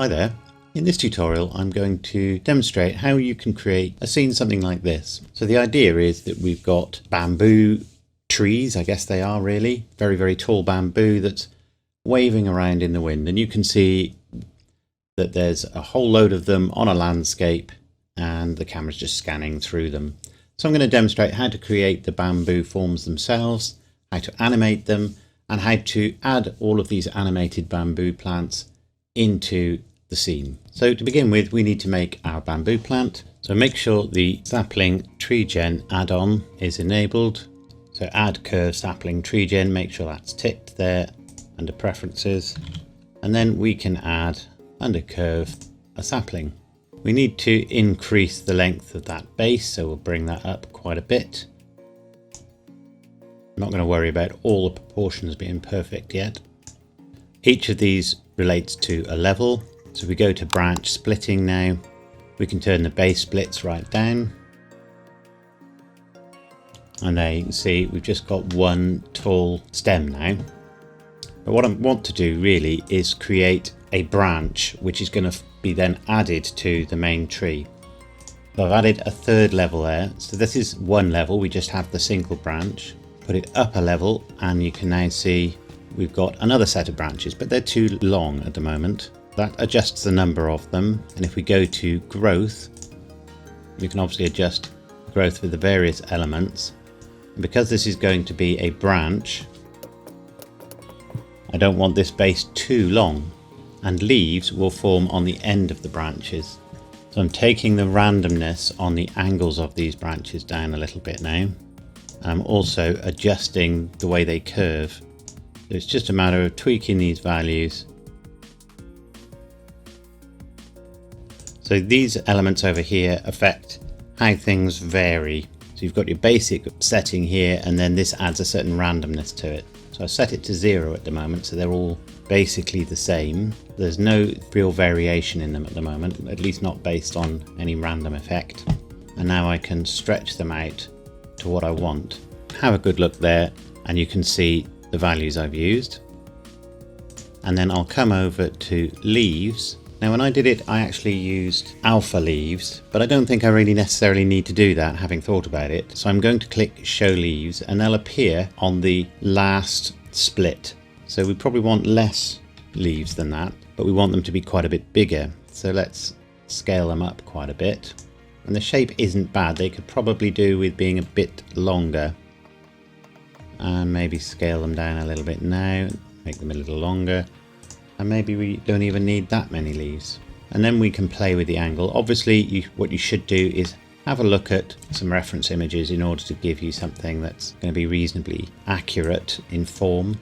Hi there. In this tutorial I'm going to demonstrate how you can create a scene something like this. So the idea is that we've got bamboo trees, I guess they are really, very tall bamboo that's waving around in the wind, and you can see that there's a whole load of them on a landscape and the camera's just scanning through them. So I'm going to demonstrate how to create the bamboo forms themselves, how to animate them, and how to add all of these animated bamboo plants into the scene. So to begin with, we need to make our bamboo plant. So make sure the sapling tree gen add-on is enabled. So add curve sapling tree gen, make sure that's ticked there under preferences. And then we can add under curve a sapling. We need to increase the length of that base, so we'll bring that up quite a bit. I'm not going to worry about all the proportions being perfect yet. Each of these relates to a level. So if we go to branch splitting now, we can turn the base splits right down. And there you can see we've just got one tall stem now. But what I want to do really is create a branch which is going to be then added to the main tree. So I've added a third level there. So this is one level, we just have the single branch. Put it up a level and you can now see we've got another set of branches, but they're too long at the moment. That adjusts the number of them, and if we go to growth, we can obviously adjust growth with the various elements. And because this is going to be a branch, I don't want this base too long, and leaves will form on the end of the branches. So I'm taking the randomness on the angles of these branches down a little bit now. I'm also adjusting the way they curve. So it's just a matter of tweaking these values. So these elements over here affect how things vary. So you've got your basic setting here, and then this adds a certain randomness to it. So I set it to 0 at the moment, so they're all basically the same. There's no real variation in them at the moment, at least not based on any random effect. And now I can stretch them out to what I want. Have a good look there, and you can see the values I've used. And then I'll come over to leaves. Now when I did it, I actually used alpha leaves, but I don't think I really necessarily need to do that, having thought about it. So I'm going to click show leaves, and they'll appear on the last split. So we probably want less leaves than that, but we want them to be quite a bit bigger. So let's scale them up quite a bit. And the shape isn't bad. They could probably do with being a bit longer. And maybe scale them down a little bit now, make them a little longer. And maybe we don't even need that many leaves. And then we can play with the angle. Obviously, what you should do is have a look at some reference images in order to give you something that's going to be reasonably accurate in form.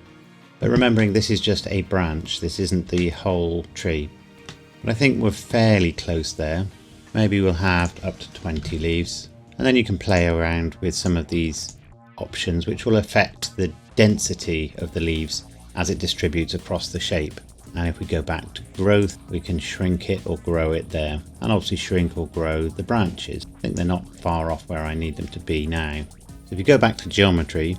But remembering this is just a branch, this isn't the whole tree. But I think we're fairly close there. Maybe we'll have up to 20 leaves. And then you can play around with some of these options which will affect the density of the leaves as it distributes across the shape. And if we go back to growth, we can shrink it or grow it there, and obviously shrink or grow the branches. I think they're not far off where I need them to be now. So if you go back to geometry,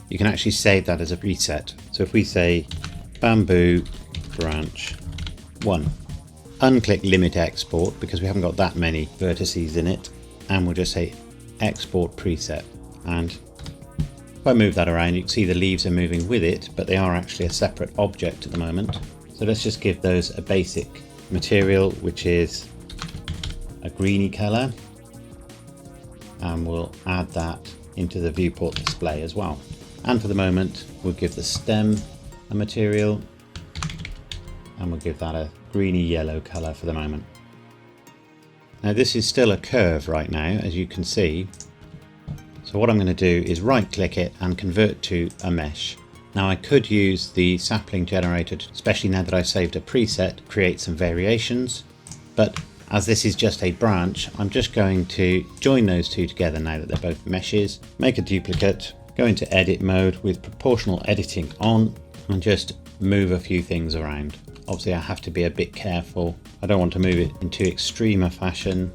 you can actually save that as a preset. So if we say bamboo branch 1, unclick limit export because we haven't got that many vertices in it, and we'll just say export preset. And if I move that around, you can see the leaves are moving with it, but they are actually a separate object at the moment. So let's just give those a basic material, which is a greeny color, and we'll add that into the viewport display as well. And for the moment, we'll give the stem a material, and we'll give that a greeny yellow color for the moment. Now this is still a curve right now, as you can see. So what I'm going to do is right click it and convert to a mesh. Now I could use the sapling generator, especially now that I've saved a preset, to create some variations, but as this is just a branch, I'm just going to join those two together now that they're both meshes, make a duplicate, go into edit mode with proportional editing on, and just move a few things around. Obviously I have to be a bit careful. I don't want to move it in too extreme a fashion.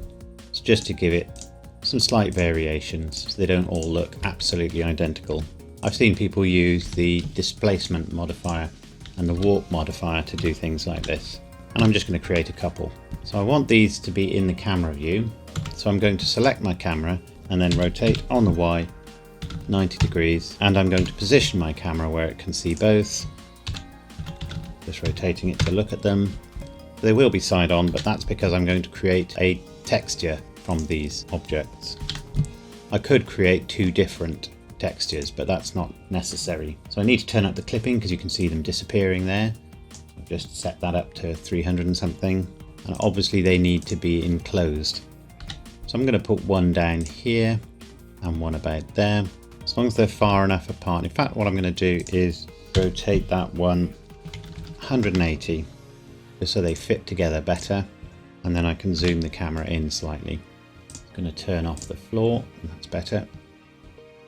It's just to give it some slight variations so they don't all look absolutely identical. I've seen people use the displacement modifier and the warp modifier to do things like this. and I'm just going to create a couple. So I want these to be in the camera view, so I'm going to select my camera and then rotate on the Y 90 degrees, and I'm going to position my camera where it can see both, just rotating it to look at them. They will be side on, but that's because I'm going to create a texture from these objects. I could create two different textures, but that's not necessary. So I need to turn up the clipping because you can see them disappearing there. I've just set that up to 300 and something, and obviously they need to be enclosed. So I'm going to put one down here and one about there, as long as they're far enough apart. In fact, what I'm going to do is rotate that one 180 just so they fit together better, and then I can zoom the camera in slightly. I'm going to turn off the floor, and that's better.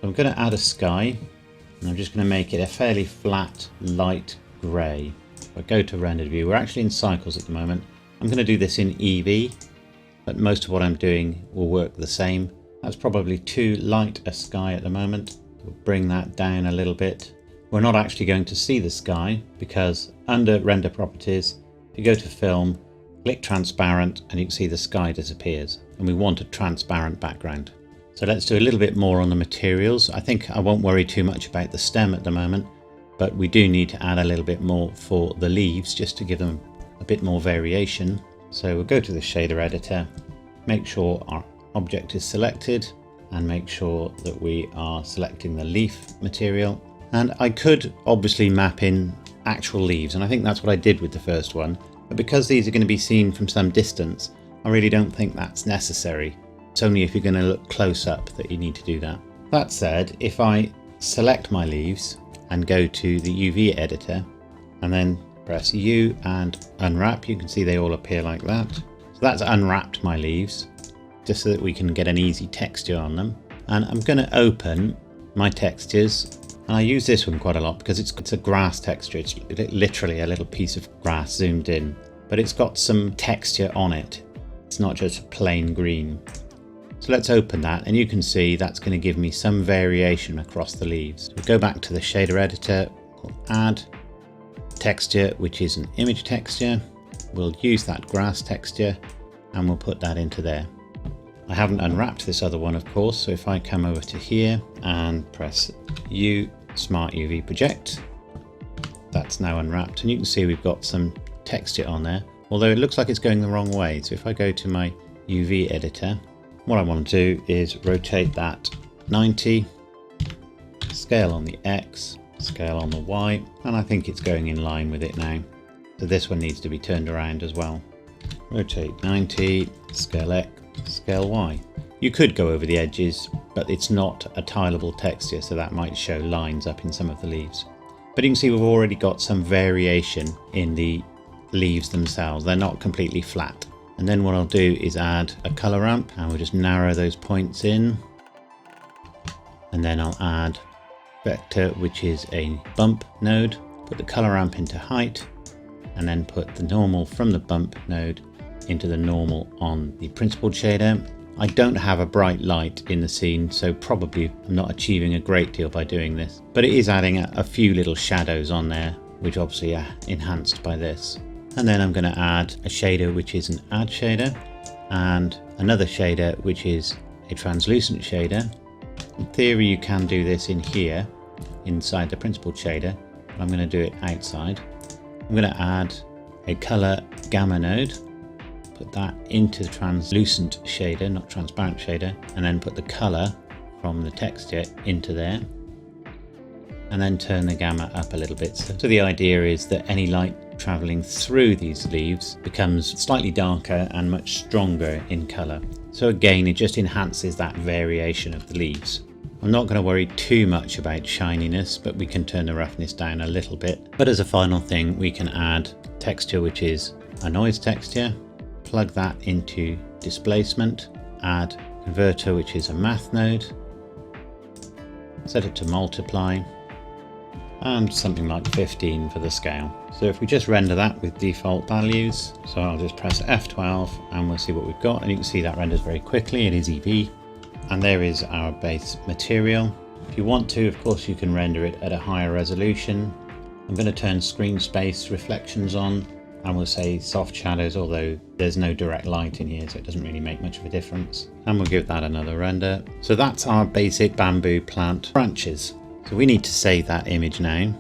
I'm going to add a sky, and I'm just going to make it a fairly flat light grey. If I go to rendered view, we're actually in cycles at the moment. I'm going to do this in EV, but most of what I'm doing will work the same. That's probably too light a sky at the moment. We'll bring that down a little bit. We're not actually going to see the sky because under render properties, if you go to film, click transparent, and you can see the sky disappears, and we want a transparent background. So let's do a little bit more on the materials. I think I won't worry too much about the stem at the moment, but we do need to add a little bit more for the leaves just to give them a bit more variation. So we'll go to the shader editor, make sure our object is selected, and make sure that we are selecting the leaf material. And I could obviously map in actual leaves, and I think that's what I did with the first one, but because these are going to be seen from some distance, I really don't think that's necessary. It's only if you're going to look close up that you need to do that. That said, if I select my leaves and go to the UV editor and then press U and unwrap, you can see they all appear like that. So that's unwrapped my leaves, just so that we can get an easy texture on them. And I'm going to open my textures, and I use this one quite a lot because it's a grass texture. It's literally a little piece of grass zoomed in, but it's got some texture on it. It's not just plain green. So let's open that, and you can see that's going to give me some variation across the leaves. We'll go back to the shader editor, we'll add texture, which is an image texture. We'll use that grass texture and we'll put that into there. I haven't unwrapped this other one, of course, so if I come over to here and press U, Smart UV Project, that's now unwrapped, and you can see we've got some texture on there, although it looks like it's going the wrong way. So if I go to my UV editor, what I want to do is rotate that 90, scale on the X, scale on the Y, and I think it's going in line with it now. So this one needs to be turned around as well. Rotate 90, scale X, scale Y. You could go over the edges, but it's not a tileable texture, so that might show lines up in some of the leaves. But you can see we've already got some variation in the leaves themselves. They're not completely flat. And then what I'll do is add a color ramp, and we'll just narrow those points in. And then I'll add vector, which is a bump node, put the color ramp into height, and then put the normal from the bump node into the normal on the principled shader. I don't have a bright light in the scene, so probably I'm not achieving a great deal by doing this, but it is adding a few little shadows on there, which obviously are enhanced by this. And then I'm going to add a shader, which is an add shader, and another shader, which is a translucent shader. In theory, you can do this in here, inside the principled shader, but I'm going to do it outside. I'm going to add a color gamma node, put that into the translucent shader, not transparent shader, and then put the color from the texture into there, and then turn the gamma up a little bit. So the idea is that any light traveling through these leaves becomes slightly darker and much stronger in color. So again, it just enhances that variation of the leaves. I'm not going to worry too much about shininess, but we can turn the roughness down a little bit. But as a final thing, we can add texture, which is a noise texture, plug that into displacement, add converter, which is a math node, set it to multiply, and something like 15 for the scale. So if we just render that with default values, so I'll just press F12 and we'll see what we've got, and you can see that renders very quickly. It is EV, and there is our base material. If you want to, of course, you can render it at a higher resolution. I'm going to turn screen space reflections on and we'll say soft shadows, although there's no direct light in here, so it doesn't really make much of a difference. And we'll give that another render. So that's our basic bamboo plant branches. So we need to save that image now.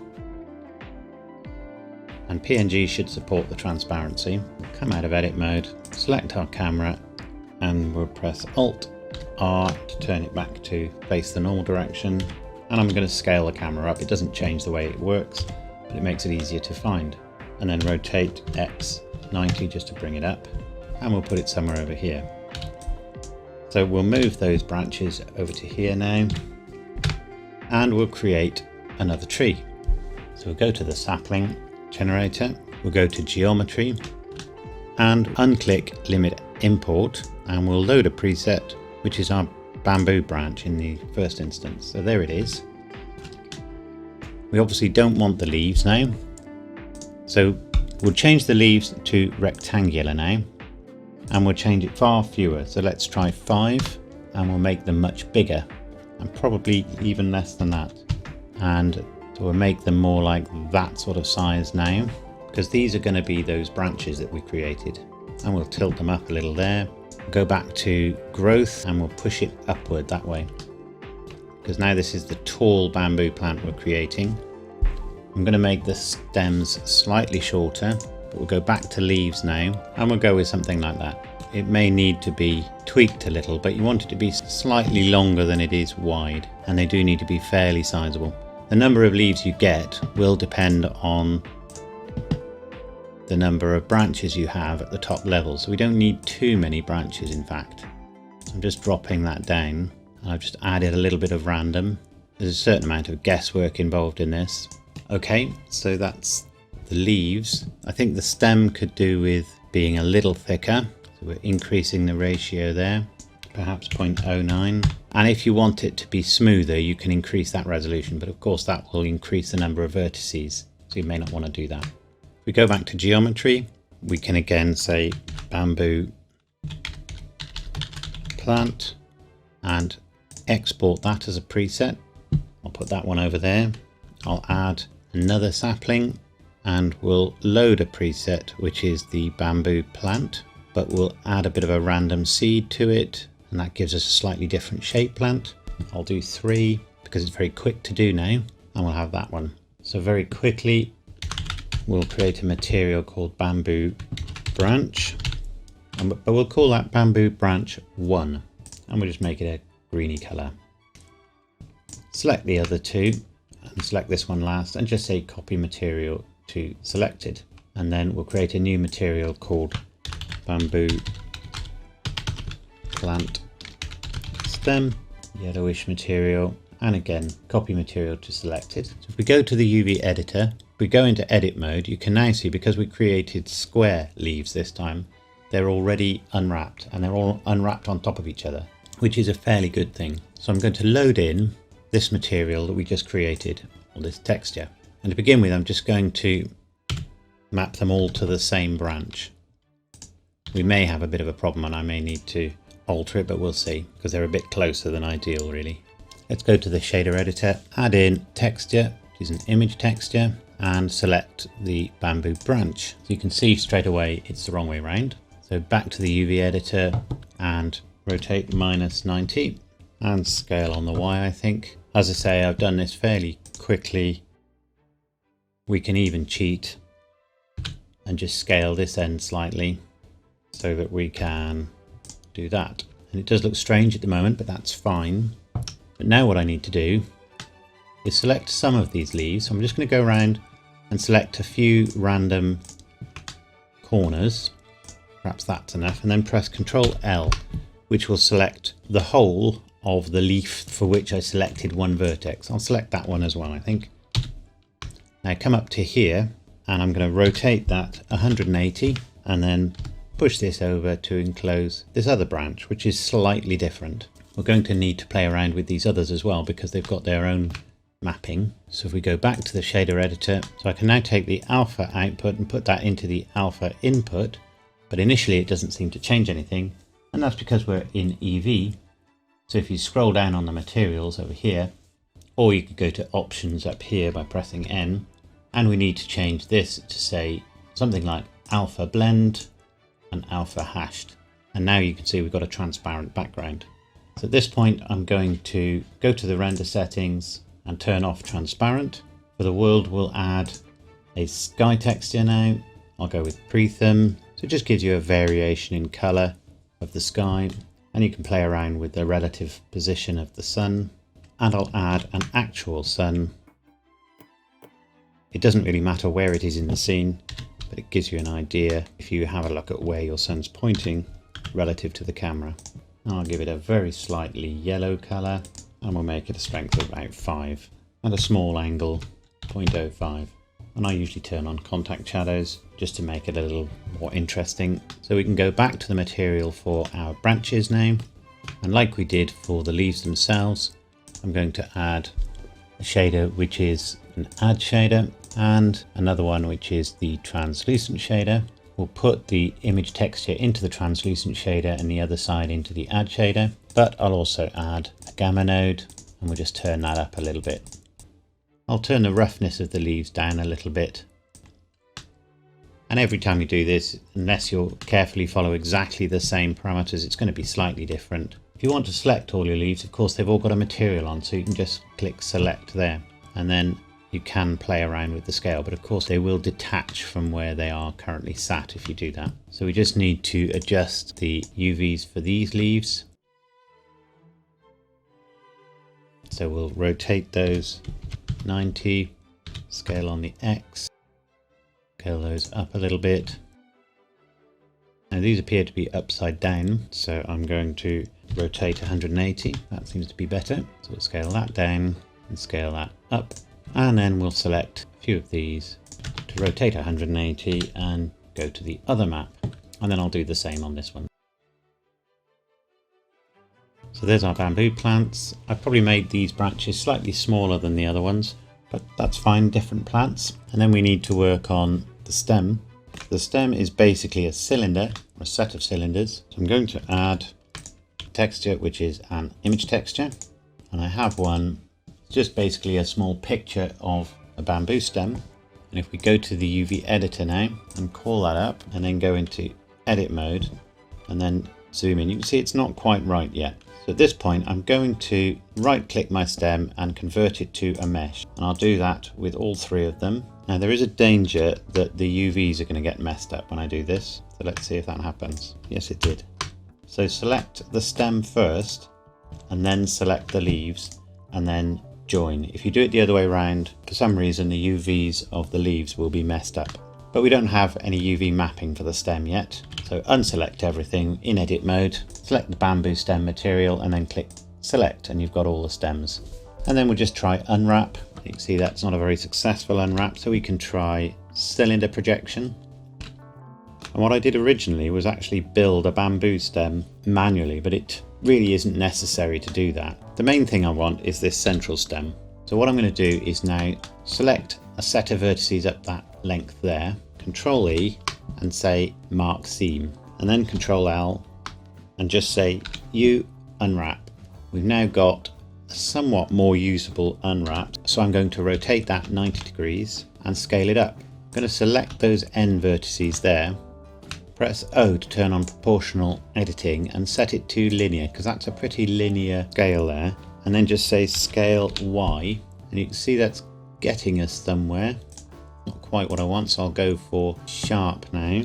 And PNG should support the transparency. We'll come out of edit mode, select our camera, and we'll press Alt R to turn it back to face the normal direction. And I'm going to scale the camera up. It doesn't change the way it works, but it makes it easier to find. And then rotate X 90 just to bring it up, and we'll put it somewhere over here. So we'll move those branches over to here now, and we'll create another tree. So we'll go to the sapling generator, we'll go to geometry and unclick limit import, and we'll load a preset which is our bamboo branch in the first instance. So there it is. We obviously don't want the leaves now, so we'll change the leaves to rectangular now, and we'll change it far fewer. So let's try 5, and we'll make them much bigger, and probably even less than that. And so we'll make them more like that sort of size now, because these are going to be those branches that we created. And we'll tilt them up a little there. Go back to growth, and we'll push it upward that way, because now this is the tall bamboo plant we're creating. I'm going to make the stems slightly shorter, but we'll go back to leaves now, and we'll go with something like that. It may need to be tweaked a little, but you want it to be slightly longer than it is wide, and they do need to be fairly sizable. The number of leaves you get will depend on the number of branches you have at the top level, so we don't need too many branches in fact. So I'm just dropping that down, and I've just added a little bit of random. There's a certain amount of guesswork involved in this. Okay, so that's the leaves. I think the stem could do with being a little thicker, so we're increasing the ratio there, perhaps 0.09. And if you want it to be smoother, you can increase that resolution, but of course that will increase the number of vertices, so you may not want to do that. If we go back to geometry, we can again say bamboo plant and export that as a preset. I'll put that one over there. I'll add another sapling, and we'll load a preset which is the bamboo plant, but we'll add a bit of a random seed to it, and that gives us a slightly different shape plant. I'll do 3 because it's very quick to do now, and we'll have that one. So very quickly we'll create a material called bamboo branch, but we'll call that bamboo branch 1, and we'll just make it a greeny colour. Select the other two and select this one last, and just say copy material to selected, and then we'll create a new material called bamboo plant stem, yellowish material, and again copy material to selected. So if we go to the UV editor, if we go into edit mode, you can now see, because we created square leaves this time, they're already unwrapped, and they're all unwrapped on top of each other, which is a fairly good thing. So I'm going to load in this material that we just created, or this texture, and to begin with I'm just going to map them all to the same branch. We may have a bit of a problem and I may need to alter it, but we'll see, because they're a bit closer than ideal really. Let's go to the shader editor, add in texture, which is an image texture, and select the bamboo branch. So you can see straight away it's the wrong way around. So back to the UV editor and rotate -90 and scale on the Y, I think. As I say, I've done this fairly quickly. We can even cheat and just scale this end slightly so that we can do that. And it does look strange at the moment, but that's fine. But now what I need to do is select some of these leaves. So I'm just going to go around and select a few random corners. Perhaps that's enough. And then press Ctrl L, which will select the whole of the leaf for which I selected one vertex. I'll select that one as well, I think. Now come up to here, and I'm going to rotate that 180, and then push this over to enclose this other branch, which is slightly different. We're going to need to play around with these others as well, because they've got their own mapping. So if we go back to the shader editor, so I can now take the alpha output and put that into the alpha input, but initially it doesn't seem to change anything, and that's because we're in EV. So if you scroll down on the materials over here, or you could go to options up here by pressing N, and we need to change this to say something like alpha blend and alpha hashed. And now you can see we've got a transparent background. So at this point, I'm going to go to the render settings and turn off transparent. For the world, we'll add a sky texture now. I'll go with Prethum. So it just gives you a variation in color of the sky, and you can play around with the relative position of the sun. And I'll add an actual sun. It doesn't really matter where it is in the scene, but it gives you an idea if you have a look at where your sun's pointing relative to the camera. I'll give it a very slightly yellow color, and we'll make it a strength of about 5 and a small angle 0.05. And I usually turn on contact shadows just to make it a little more interesting. So we can go back to the material for our branches now, and like we did for the leaves themselves, I'm going to add a shader which is an add shader and another one which is the translucent shader. We'll put the image texture into the translucent shader and the other side into the add shader, but I'll also add a gamma node, and we'll just turn that up a little bit. I'll turn the roughness of the leaves down a little bit. And every time you do this, unless you carefully follow exactly the same parameters, it's going to be slightly different. If you want to select all your leaves, of course, they've all got a material on, so you can just click select there, and then you can play around with the scale, but of course they will detach from where they are currently sat if you do that. So we just need to adjust the UVs for these leaves. So we'll rotate those 90, scale on the X, scale those up a little bit. Now these appear to be upside down, so I'm going to rotate 180. That seems to be better. So we'll scale that down and scale that up. And then we'll select a few of these to rotate 180 and go to the other map. And then I'll do the same on this one. So there's our bamboo plants. I've probably made these branches slightly smaller than the other ones, but that's fine, different plants. And then we need to work on the stem. The stem is basically a cylinder, or a set of cylinders. So I'm going to add a texture, which is an image texture. And I have one, just basically a small picture of a bamboo stem. And if we go to the UV editor now and call that up and then go into edit mode and then zoom in, you can see it's not quite right yet. So at this point, I'm going to right click my stem and convert it to a mesh. And I'll do that with all 3 of them. Now there is a danger that the UVs are going to get messed up when I do this. So let's see if that happens. Yes, it did. So select the stem first and then select the leaves and then join. If you do it the other way around, for some reason the UVs of the leaves will be messed up. But we don't have any UV mapping for the stem yet. So unselect everything in edit mode, select the bamboo stem material and then click select, and you've got all the stems. And then we'll just try unwrap. You can see that's not a very successful unwrap, so we can try cylinder projection. And what I did originally was actually build a bamboo stem manually, but it really isn't necessary to do that. The main thing I want is this central stem. So what I'm going to do is now select a set of vertices up that length there, Control E and say mark seam, and then Control L and just say U unwrap. We've now got a somewhat more usable unwrap, so I'm going to rotate that 90 degrees and scale it up. I'm going to select those end vertices there, press O to turn on proportional editing and set it to linear, because that's a pretty linear scale there, and then just say scale Y, and you can see that's getting us somewhere. Not quite what I want, so I'll go for sharp now.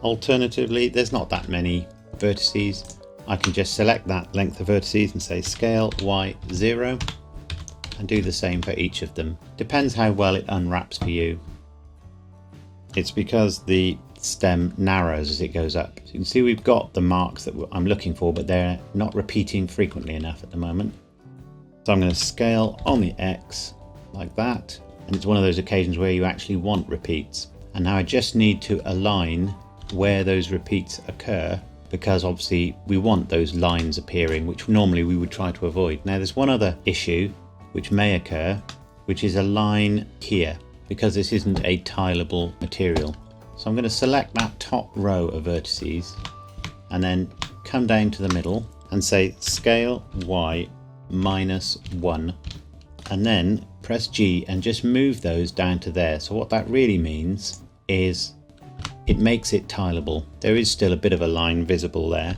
Alternatively, there's not that many vertices. I can just select that length of vertices and say scale Y0 and do the same for each of them. Depends how well it unwraps for you. It's because the stem narrows as it goes up. So you can see we've got the marks that I'm looking for, but they're not repeating frequently enough at the moment. So I'm going to scale on the X like that. And it's one of those occasions where you actually want repeats. And now I just need to align where those repeats occur, because obviously we want those lines appearing, which normally we would try to avoid. Now there's one other issue which may occur, which is a line here, because this isn't a tileable material. So I'm going to select that top row of vertices and then come down to the middle and say scale Y -1, and then press G and just move those down to there. So what that really means is it makes it tileable. There is still a bit of a line visible there,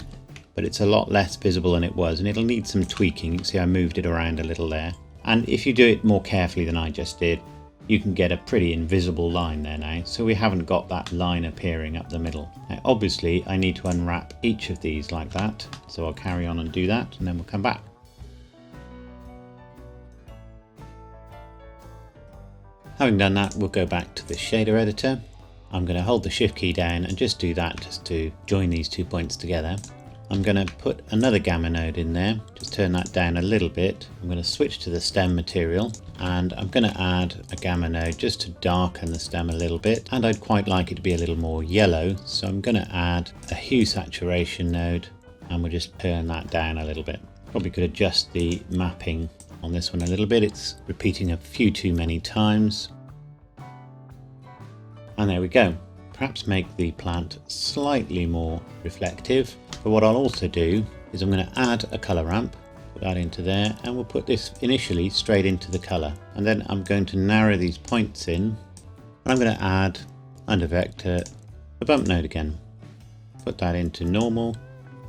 but it's a lot less visible than it was, and it'll need some tweaking. You can see I moved it around a little there. And if you do it more carefully than I just did, you can get a pretty invisible line there now. So we haven't got that line appearing up the middle. Now, obviously, I need to unwrap each of these like that. So I'll carry on and do that, and then we'll come back. Having done that, we'll go back to the shader editor. I'm going to hold the shift key down and just do that just to join these 2 points together. I'm going to put another gamma node in there, just turn that down a little bit. I'm going to switch to the stem material, and I'm going to add a gamma node just to darken the stem a little bit, and I'd quite like it to be a little more yellow, so I'm going to add a hue saturation node, and we'll just turn that down a little bit. Probably could adjust the mapping on this one a little bit. It's repeating a few too many times. And there we go. Perhaps make the plant slightly more reflective. But what I'll also do is I'm going to add a color ramp, put that into there, and we'll put this initially straight into the color. And then I'm going to narrow these points in, and I'm going to add under vector a bump node again. Put that into normal,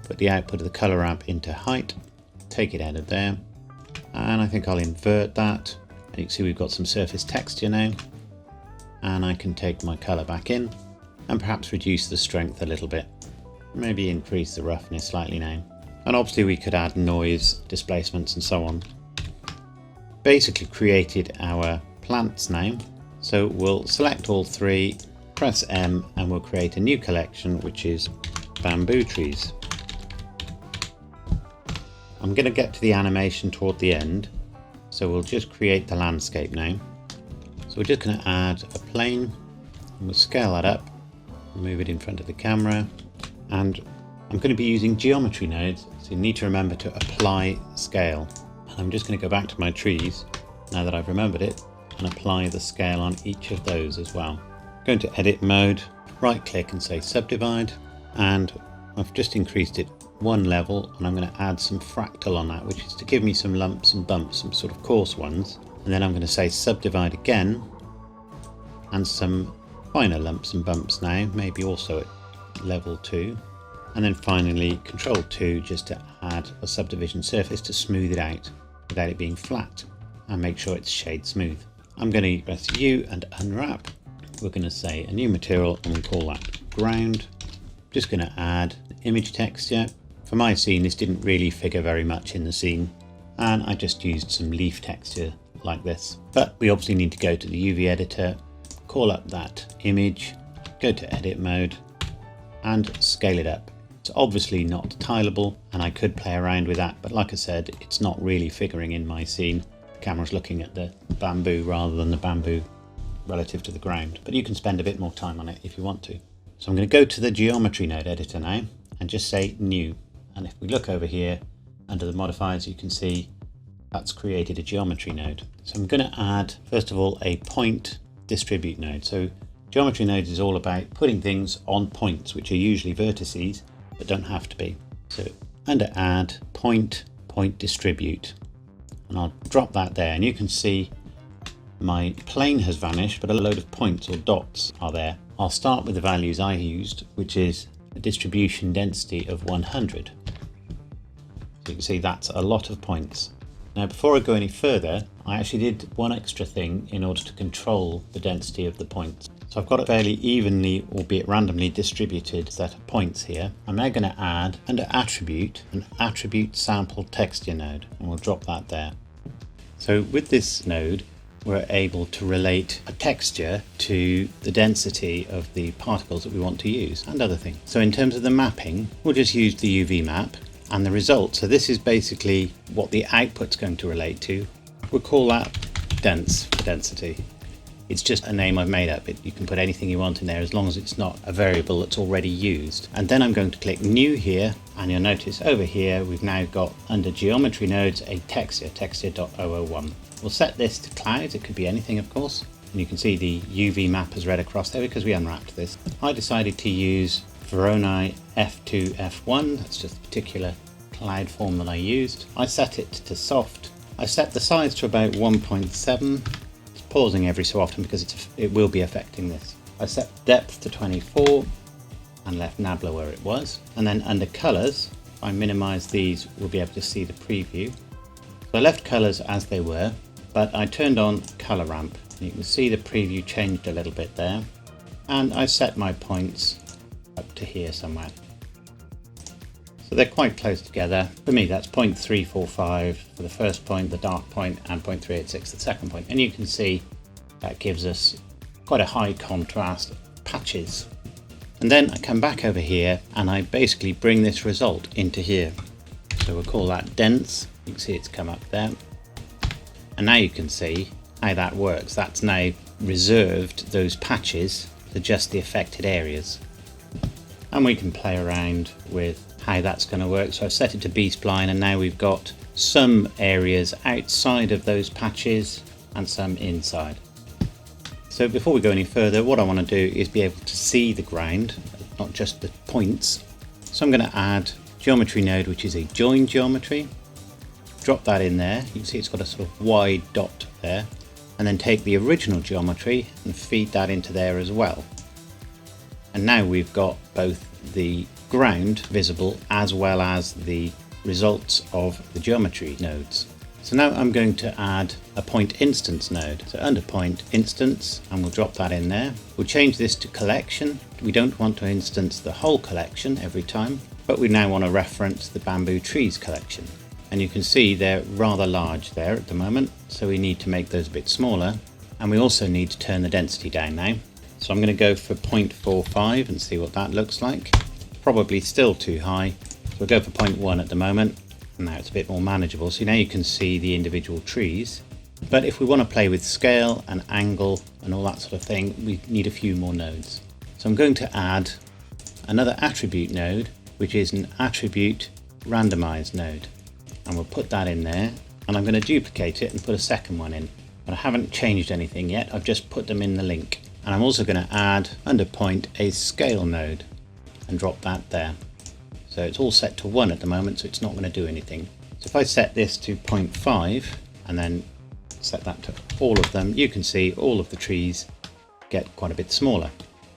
put the output of the color ramp into height, take it out of there, and I think I'll invert that. And you can see we've got some surface texture now, and I can take my color back in and perhaps reduce the strength a little bit. Maybe increase the roughness slightly now. And obviously we could add noise, displacements and so on. Basically created our plants now. So we'll select all three, press M, and we'll create a new collection which is bamboo trees. I'm going to get to the animation toward the end, so we'll just create the landscape now. So we're just going to add a plane, and we'll scale that up, move it in front of the camera, and I'm going to be using geometry nodes, so you need to remember to apply scale. And I'm just going to go back to my trees, now that I've remembered it, and apply the scale on each of those as well. Go into edit mode, right click and say subdivide, and I've just increased it one level, and I'm going to add some fractal on that, which is to give me some lumps and bumps, some sort of coarse ones. And then I'm going to say subdivide again, and some finer lumps and bumps now, maybe also at level 2. And then finally control 2 just to add a subdivision surface to smooth it out without it being flat, and make sure it's shade smooth. I'm going to press U and unwrap. We're going to say a new material, and we'll call that ground. Just going to add image texture. For my scene, this didn't really figure very much in the scene, and I just used some leaf texture like this. But we obviously need to go to the UV editor, call up that image, go to edit mode, and scale it up. It's obviously not tileable, and I could play around with that, but like I said, it's not really figuring in my scene. The camera's looking at the bamboo rather than the bamboo relative to the ground, but you can spend a bit more time on it if you want to. So I'm going to go to the geometry node editor now and just say new. And if we look over here under the modifiers, you can see that's created a geometry node. So I'm going to add, first of all, a point distribute node. So geometry nodes is all about putting things on points, which are usually vertices, but don't have to be. So under add, point distribute, and I'll drop that there, and you can see my plane has vanished, but a load of points or dots are there. I'll start with the values I used, which is a distribution density of 100. So you can see that's a lot of points. Now before I go any further, I actually did one extra thing in order to control the density of the points. So I've got a fairly evenly, albeit randomly distributed set of points here. I'm now going to add, under attribute, an attribute sample texture node, and we'll drop that there. So with this node, we're able to relate a texture to the density of the particles that we want to use and other things. So in terms of the mapping, we'll just use the UV map and the result. So this is basically what the output's going to relate to. We'll call that dense for density. It's just a name I've made up. You can put anything you want in there as long as it's not a variable that's already used. And then I'm going to click new here, and you'll notice over here we've now got under geometry nodes a texture.001. We'll set this to clouds. It could be anything, of course. And you can see the UV map has read across there because we unwrapped this. I decided to use Voronoi F2 F1. That's just a particular cloud form that I used. I set it to soft. I set the size to about 1.7. Pausing every so often because it will be affecting this. I set depth to 24 and left Nabla where it was. And then under colors, if I minimize these, we'll be able to see the preview. So I left colors as they were, but I turned on color ramp. You can see the preview changed a little bit there. And I set my points up to here somewhere. So they're quite close together. For me, that's 0.345 for the first point, the dark point, and 0.386 the second point. And you can see that gives us quite a high contrast patches. And then I come back over here and I basically bring this result into here. So we'll call that dense. You can see it's come up there. And now you can see how that works. That's now reserved those patches to just the affected areas. And we can play around with how that's going to work. So I've set it to B-spline, and now we've got some areas outside of those patches and some inside. So before we go any further, what I want to do is be able to see the ground, not just the points. So I'm going to add geometry node, which is a join geometry. Drop that in there. You can see it's got a sort of wide dot there. And then take the original geometry and feed that into there as well. And now we've got both the ground visible as well as the results of the geometry nodes. So now I'm going to add a point instance node. So under point instance, and we'll drop that in there. We'll change this to collection. We don't want to instance the whole collection every time, but we now want to reference the bamboo trees collection. And you can see they're rather large there at the moment, so we need to make those a bit smaller. And we also need to turn the density down now. So I'm going to go for 0.45 and see what that looks like. Probably still too high. So we'll go for 0.1 at the moment. And now it's a bit more manageable. So now you can see the individual trees. But if we want to play with scale and angle and all that sort of thing, we need a few more nodes. So I'm going to add another attribute node, which is an attribute randomized node. And we'll put that in there. And I'm going to duplicate it and put a second one in. But I haven't changed anything yet. I've just put them in the link. And I'm also going to add under point a scale node and drop that there. So it's all set to 1 at the moment, so it's not going to do anything. So if I set this to 0.5 and then set that to all of them, you can see all of the trees get quite a bit smaller.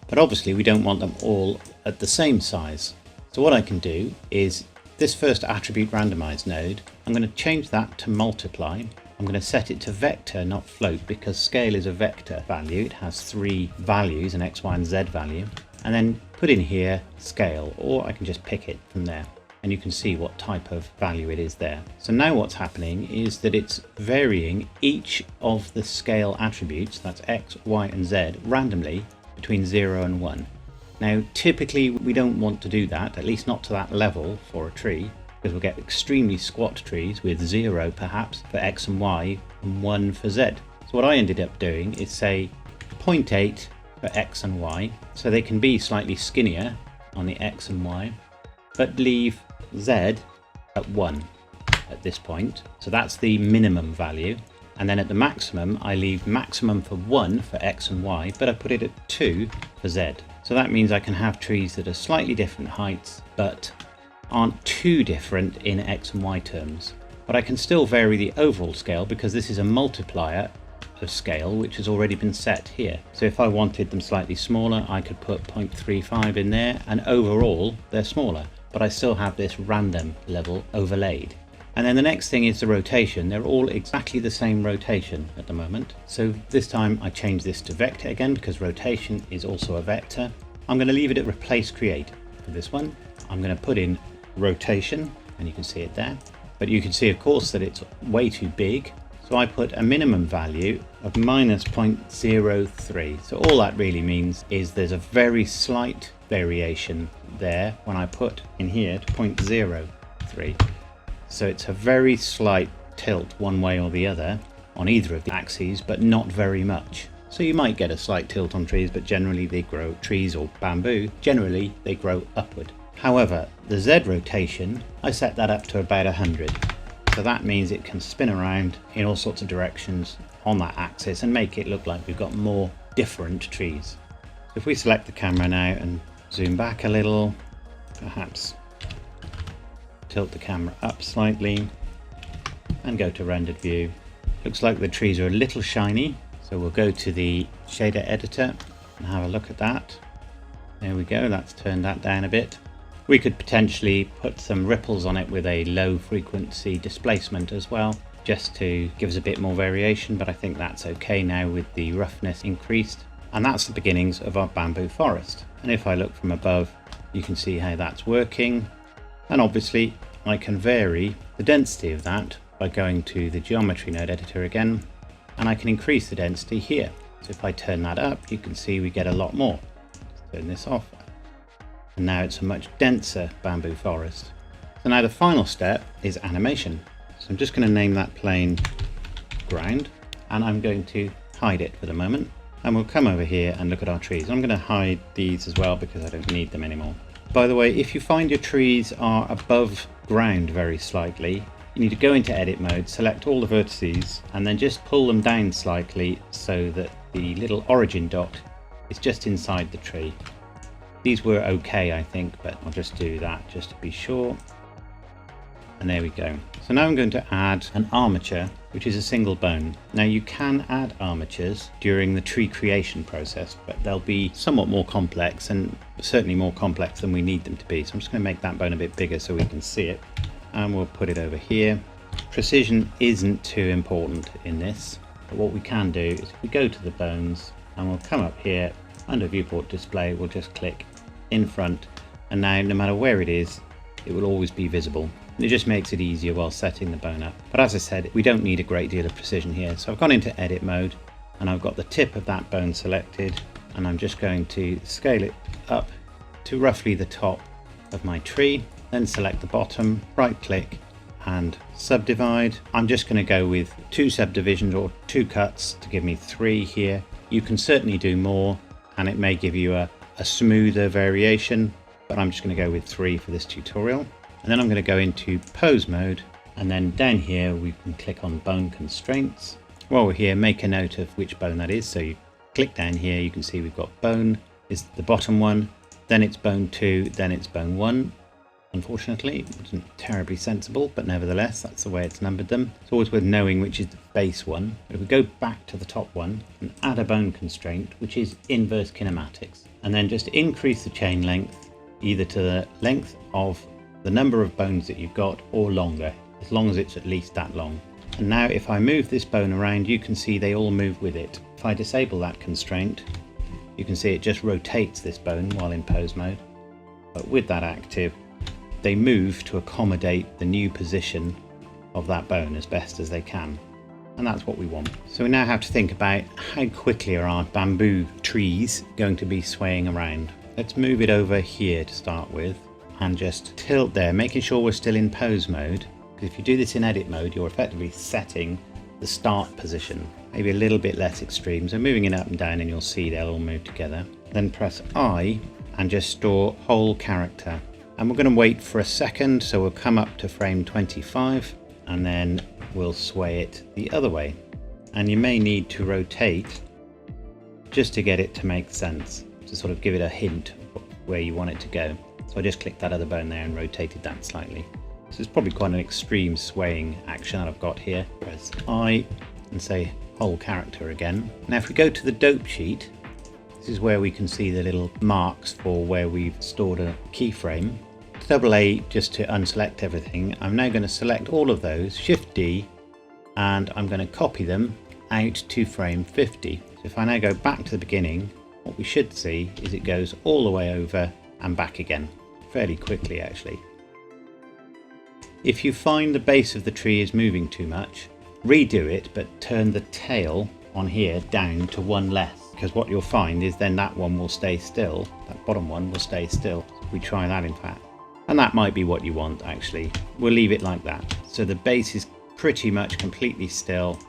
But obviously we don't want them all at the same size. So what I can do is this first attribute randomized node, I'm going to change that to multiply. I'm going to set it to vector, not float, because scale is a vector value. It has 3 values, an X, Y, and Z value. And then put in here scale, or I can just pick it from there. And you can see what type of value it is there. So now what's happening is that it's varying each of the scale attributes, that's X, Y, and Z, randomly between 0 and 1. Now, typically we don't want to do that, at least not to that level for a tree, because we'll get extremely squat trees with 0 perhaps for X and Y and 1 for Z. So what I ended up doing is say 0.8 for X and Y, so they can be slightly skinnier on the X and Y, but leave Z at 1 at this point. So that's the minimum value. And then at the maximum, I leave maximum for 1 for X and Y, but I put it at 2 for Z. So that means I can have trees that are slightly different heights, but aren't too different in X and Y terms. But I can still vary the overall scale because this is a multiplier of scale which has already been set here. So if I wanted them slightly smaller, I could put 0.35 in there, and overall they're smaller, but I still have this random level overlaid. And then the next thing is the rotation. They're all exactly the same rotation at the moment. So this time I change this to vector again because rotation is also a vector. I'm going to leave it at replace create for this one. I'm going to put in rotation, and you can see it there. But you can see, of course, that it's way too big. So I put a minimum value of minus 0.03. So all that really means is there's a very slight variation there when I put in here to 0.03. So it's a very slight tilt one way or the other on either of the axes, but not very much. So you might get a slight tilt on trees, but generally they grow, trees or bamboo, generally they grow upward. However, the Z rotation, I set that up to about 100. So that means it can spin around in all sorts of directions on that axis and make it look like we've got more different trees. So if we select the camera now and zoom back a little, perhaps tilt the camera up slightly and go to rendered view. Looks like the trees are a little shiny, so we'll go to the shader editor and have a look at that. There we go, that's turned that down a bit. We could potentially put some ripples on it with a low frequency displacement as well, just to give us a bit more variation, but I think that's okay now with the roughness increased. And that's the beginnings of our bamboo forest. And if I look from above, you can see how that's working. And obviously I can vary the density of that by going to the geometry node editor again, and I can increase the density here. So if I turn that up, you can see we get a lot more. Let's turn this off. And now it's a much denser bamboo forest. So now the final step is animation. So I'm just going to name that plane ground, and I'm going to hide it for the moment. And we'll come over here and look at our trees. I'm going to hide these as well because I don't need them anymore. By the way, if you find your trees are above ground very slightly, you need to go into edit mode, select all the vertices, and then just pull them down slightly so that the little origin dot is just inside the tree. These were okay, I think, but I'll just do that just to be sure. And there we go. So now I'm going to add an armature, which is a single bone. Now you can add armatures during the tree creation process, but they'll be somewhat more complex, and certainly more complex than we need them to be. So I'm just going to make that bone a bit bigger so we can see it. And we'll put it over here. Precision isn't too important in this, but what we can do is if we go to the bones and we'll come up here under viewport display, we'll just click in front, and now no matter where it is, it will always be visible. And it just makes it easier while setting the bone up. But as I said, we don't need a great deal of precision here. So I've gone into edit mode and I've got the tip of that bone selected, and I'm just going to scale it up to roughly the top of my tree, then select the bottom, right click and subdivide. I'm just going to go with 2 subdivisions or 2 cuts to give me 3 here. You can certainly do more and it may give you a smoother variation, but I'm just going to go with 3 for this tutorial. And then I'm going to go into pose mode, and then down here we can click on bone constraints. While we're here, make a note of which bone that is. So you click down here, you can see we've got bone is the bottom one, then it's bone 2, then it's bone 1. Unfortunately, it wasn't terribly sensible, but nevertheless, that's the way it's numbered them. It's always worth knowing which is the base one. But if we go back to the top one and add a bone constraint, which is inverse kinematics, and then just increase the chain length either to the length of the number of bones that you've got or longer, as long as it's at least that long. And now if I move this bone around, you can see they all move with it. If I disable that constraint, you can see it just rotates this bone while in pose mode. But with that active, they move to accommodate the new position of that bone as best as they can. And that's what we want. So we now have to think about how quickly are our bamboo trees going to be swaying around. Let's move it over here to start with and just tilt there, making sure we're still in pose mode. Because if you do this in edit mode, you're effectively setting the start position, maybe a little bit less extreme. So moving it up and down and you'll see they'll all move together. Then press I and just store whole character. And we're going to wait for a second, so we'll come up to frame 25 and then we'll sway it the other way. And you may need to rotate just to get it to make sense, to sort of give it a hint of where you want it to go. So I just clicked that other bone there and rotated that slightly. So it's probably quite an extreme swaying action that I've got here. Press I and say whole character again. Now if we go to the dope sheet, this is where we can see the little marks for where we've stored a keyframe. Double A just to unselect everything. I'm now going to select all of those, Shift D, and I'm going to copy them out to frame 50. So if I now go back to the beginning, what we should see is it goes all the way over and back again, fairly quickly actually. If you find the base of the tree is moving too much, redo it, but turn the tail on here down to 1 less, because what you'll find is then that one will stay still, that bottom one will stay still. We try that in fact. And that might be what you want actually. We'll leave it like that. So the base is pretty much completely still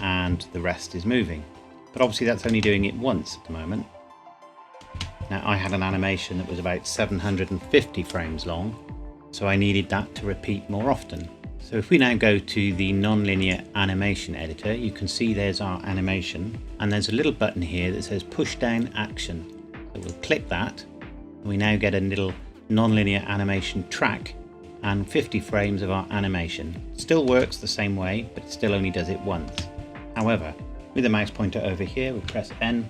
and the rest is moving. But obviously that's only doing it once at the moment. Now I had an animation that was about 750 frames long, so I needed that to repeat more often. So if we now go to the nonlinear animation editor, you can see there's our animation and there's a little button here that says push down action. So we'll click that and we now get a little nonlinear animation track and 50 frames of our animation. Still works the same way, but it still only does it once. However, with the mouse pointer over here, we press N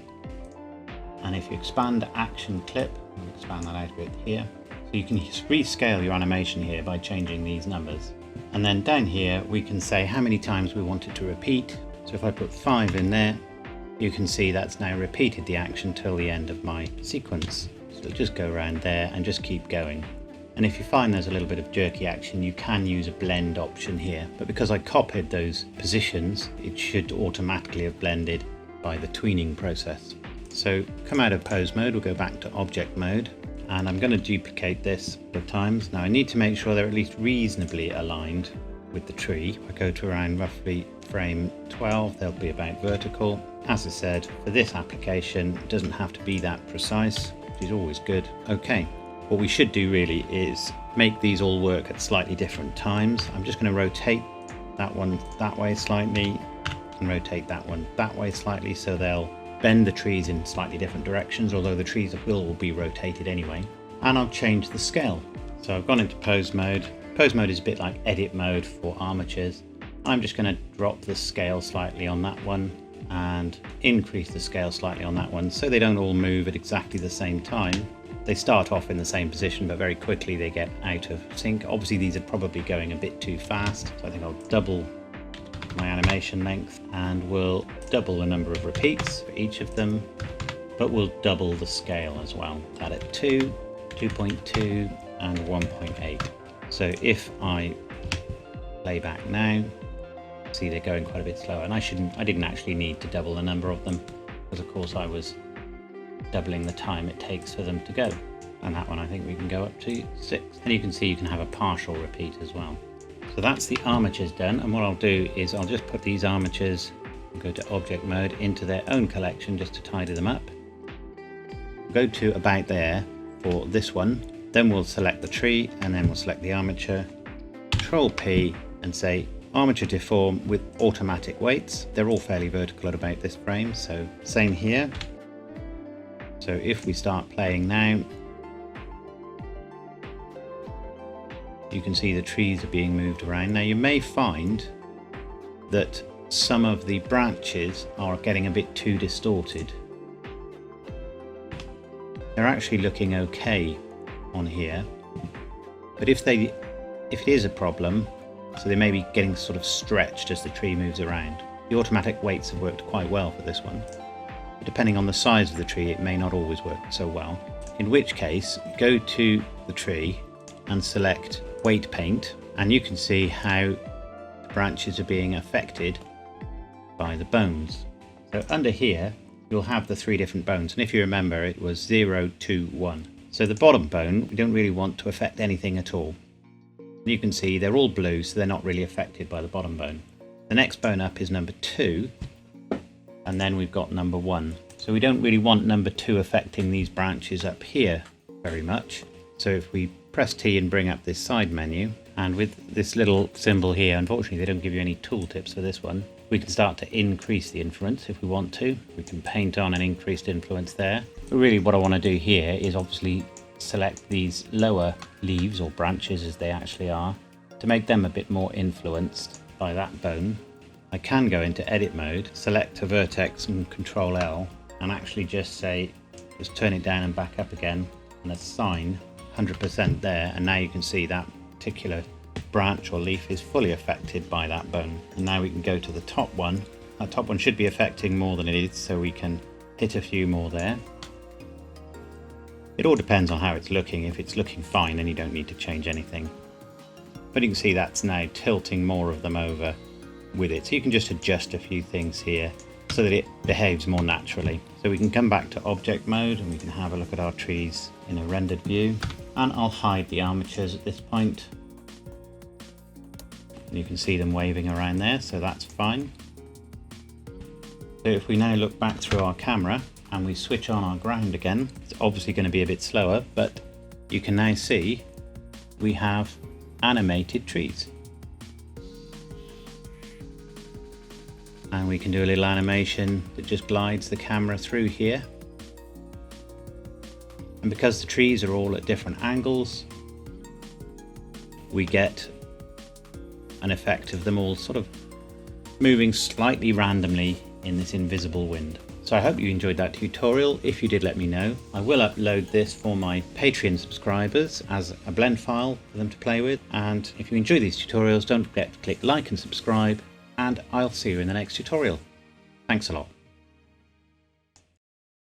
And if you expand action clip, we'll expand that out a bit here. So you can rescale your animation here by changing these numbers. And then down here we can say how many times we want it to repeat. So if I put 5 in there, you can see that's now repeated the action till the end of my sequence. So it'll just go around there and just keep going. And if you find there's a little bit of jerky action, you can use a blend option here. But because I copied those positions, it should automatically have blended by the tweening process. So come out of pose mode, we'll go back to object mode. And I'm going to duplicate this a couple of times. Now I need to make sure they're at least reasonably aligned with the tree. If I go to around roughly frame 12, they'll be about vertical. As I said, for this application, it doesn't have to be that precise, which is always good. Okay, what we should do really is make these all work at slightly different times. I'm just going to rotate that one that way slightly and rotate that one that way slightly, so they'll bend the trees in slightly different directions, although the trees will be rotated anyway. And I'll change the scale. So I've gone into pose mode. Pose mode is a bit like edit mode for armatures. I'm just going to drop the scale slightly on that one and increase the scale slightly on that one, so they don't all move at exactly the same time. They start off in the same position, but very quickly they get out of sync. Obviously these are probably going a bit too fast, so I think I'll double my animation length, and we'll double the number of repeats for each of them, but we'll double the scale as well. That at 2, 2.2 and 1.8. So if I play back now, see they're going quite a bit slower, and I didn't actually need to double the number of them, because of course I was doubling the time it takes for them to go. And that one I think we can go up to 6. And you can see you can have a partial repeat as well. So that's the armatures done, and what I'll do is I'll just put these armatures, go to object mode, into their own collection just to tidy them up. Go to about there for this one, then we'll select the tree and then we'll select the armature, Control P and say armature deform with automatic weights. They're all fairly vertical at about this frame, so same here. So if we start playing now, you can see the trees are being moved around. Now you may find that some of the branches are getting a bit too distorted. They're actually looking okay on here, but if it is a problem, so they may be getting sort of stretched as the tree moves around. The automatic weights have worked quite well for this one. But depending on the size of the tree, it may not always work so well. In which case, go to the tree and select weight paint, and you can see how the branches are being affected by the bones. So under here you'll have the 3 different bones, and if you remember it was 0, 2, 1. So the bottom bone we don't really want to affect anything at all. You can see they're all blue, so they're not really affected by the bottom bone. The next bone up is number 2, and then we've got number 1. So we don't really want number 2 affecting these branches up here very much. So if we press T and bring up this side menu, and with this little symbol here, unfortunately they don't give you any tooltips for this one, we can start to increase the influence if we want to. We can paint on an increased influence there. But really what I want to do here is obviously select these lower leaves or branches as they actually are to make them a bit more influenced by that bone. I can go into edit mode, select a vertex and Control L, and actually just turn it down and back up again and assign 100% there, and now you can see that particular branch or leaf is fully affected by that bone. And now we can go to the top one. That top one should be affecting more than it is, so we can hit a few more there. It all depends on how it's looking. If it's looking fine, then you don't need to change anything. But you can see that's now tilting more of them over with it. So you can just adjust a few things here so that it behaves more naturally. So we can come back to object mode and we can have a look at our trees in a rendered view. And I'll hide the armatures at this point. And you can see them waving around there, so that's fine. So if we now look back through our camera and we switch on our ground again, it's obviously going to be a bit slower, but you can now see we have animated trees. And we can do a little animation that just glides the camera through here. And because the trees are all at different angles, we get an effect of them all sort of moving slightly randomly in this invisible wind. So I hope you enjoyed that tutorial. If you did, let me know. I will upload this for my Patreon subscribers as a blend file for them to play with. And if you enjoy these tutorials, don't forget to click like and subscribe, and I'll see you in the next tutorial. Thanks a lot.